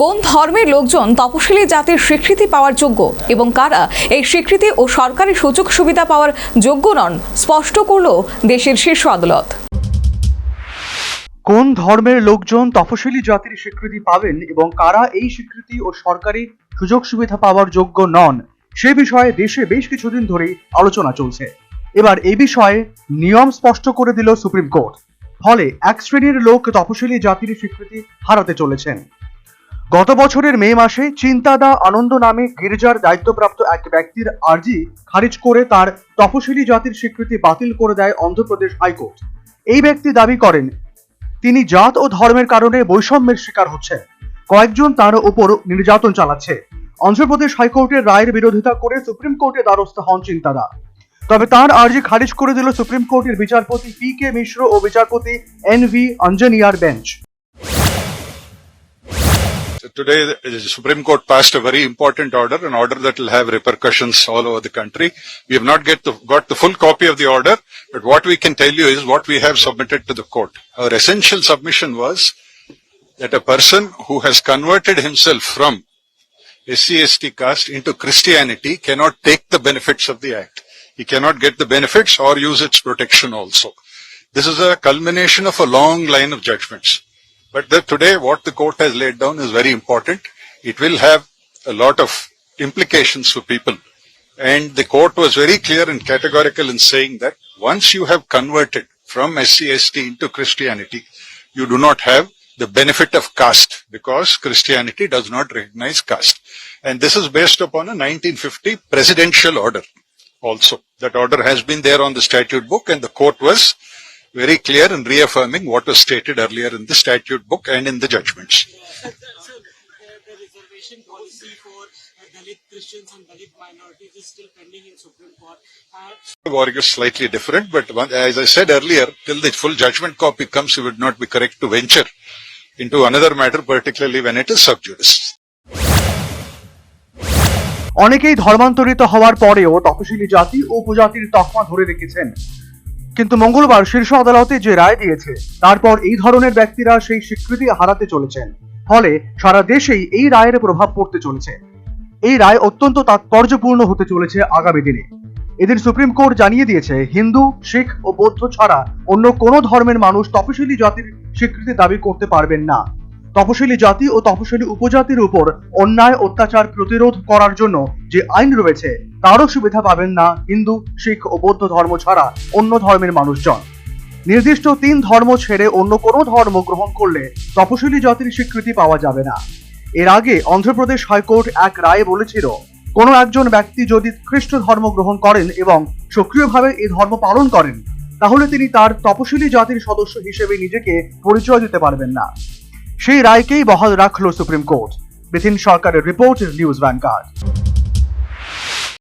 কোন ধর্মের লোকজন তপশিলি জাতির স্বীকৃতি পাওয়ার যোগ্য এবং কারা এই স্বীকৃতি ও সরকারি সুযোগ সুবিধা পাওয়ার যোগ্য নন স্পষ্ট করল দেশের শীর্ষ আদালত। কোন ধর্মের লোকজন তপশিলি জাতির স্বীকৃতি পাবেন এবং কারা এই স্বীকৃতি ও সরকারি সুযোগ সুবিধা পাওয়ার যোগ্য নন সে বিষয়ে দেশে বেশ কিছুদিন ধরেই আলোচনা চলছে। এবার এই বিষয়ে নিয়ম স্পষ্ট করে দিল সুপ্রিম কোর্ট। ফলে এক শ্রেণীর লোক তপশিলি জাতির স্বীকৃতি হারাতে চলেছেন। গত বছরের মে মাসে চিন্তাদা আনন্দ নামে গির্জার দায়িত্বপ্রাপ্ত এক ব্যক্তির আর্জি খারিজ করে তার তপশিলি জাতির স্বীকৃতি বাতিল করে দেয় অন্ধ্রপ্রদেশ হাইকোর্ট। এই ব্যক্তি দাবি করেন তিনি জাত ও ধর্মের কারণে বৈষম্যের শিকার হচ্ছেন, কয়েকজন তার উপর নির্যাতন চালাচ্ছে। অন্ধ্রপ্রদেশ হাইকোর্টের রায়ের বিরোধিতা করে সুপ্রিম কোর্টে দ্বারস্থ হন চিন্তাদা। তবে তার আর্জি খারিজ করে দিল সুপ্রিম কোর্টের বিচারপতি পি.কে. মিশ্র ও বিচারপতি এন.ভি. আঞ্জনিয়ার bench. Today, the Supreme Court passed a very important order, an order that will have repercussions all over the country. We have not got the full copy of the order, but what we can tell you is what we have submitted to the court. Our essential submission was that a person who has converted himself from SC/ST caste into Christianity cannot take the benefits of the act. He cannot get the benefits or use its protection also. This is a culmination of a long line of judgments. But today what the court has laid down is very important. It will have a lot of implications for people. And the court was very clear and categorical in saying that once you have converted from SC/ST into Christianity, you do not have the benefit of caste because Christianity does not recognize caste. And this is based upon a 1950 presidential order also. That order has been there on the statute book, and the court was very clear in reaffirming what was stated earlier in the statute book and in the judgments. So, the reservation policy for Dalit Christians and Dalit minorities is still pending in Supreme Court. The war is slightly different, but as I said earlier, till the full judgment copy comes, it would not be correct to venture into another matter, particularly when it is sub judice. অনেকেই ধর্মান্তরিত হওয়ার পরেও তপশিলি জাতি ও উপজাতির তকমা ধরে রেখেছেন, কিন্তু মঙ্গলবার শীর্ষ আদালতে যে রায় দিয়েছে তারপর এই ধরনের ব্যক্তিরা সেই স্বীকৃতি হারাতে চলেছেন। ফলে সারা দেশেই এই রায়ের প্রভাব পড়তে চলেছে। এই রায় অত্যন্ত তাৎপর্যপূর্ণ হতে চলেছে আগামী দিনে। এদিন সুপ্রিম কোর্ট জানিয়ে দিয়েছে হিন্দু, শিখ ও বৌদ্ধ ছাড়া অন্য কোনো ধর্মের মানুষ তপশিলি জাতির স্বীকৃতি দাবি করতে পারবেন না। তপশিলি জাতি ও তপশিলি উপজাতির উপর অন্যায় অত্যাচার প্রতিরোধ করার জন্য যে আইন রয়েছে তারও সুবিধা পাবেন না হিন্দু, শিখ ও বৌদ্ধ ধর্ম ছাড়া অন্য ধর্মের মানুষজন। নির্দিষ্ট 3 ধর্ম ছেড়ে অন্য কোনো ধর্ম গ্রহণ করলে তপশিলি জাতির স্বীকৃতি পাওয়া যাবে না। এর আগে অন্ধ্রপ্রদেশ হাইকোর্ট এক রায়ে বলেছিল কোনো একজন ব্যক্তি যদি খ্রিস্ট ধর্ম গ্রহণ করেন এবং সক্রিয়ভাবে এই ধর্ম পালন করেন তাহলে তিনি তার তপশিলি জাতির সদস্য হিসেবে নিজেকে পরিচয় দিতে পারবেন না। সেই রায়কেই বহাল রাখল সুপ্রিম কোর্ট। বিপিন সরকারের রিপোর্ট, নিউজ ভ্যানগার্ড।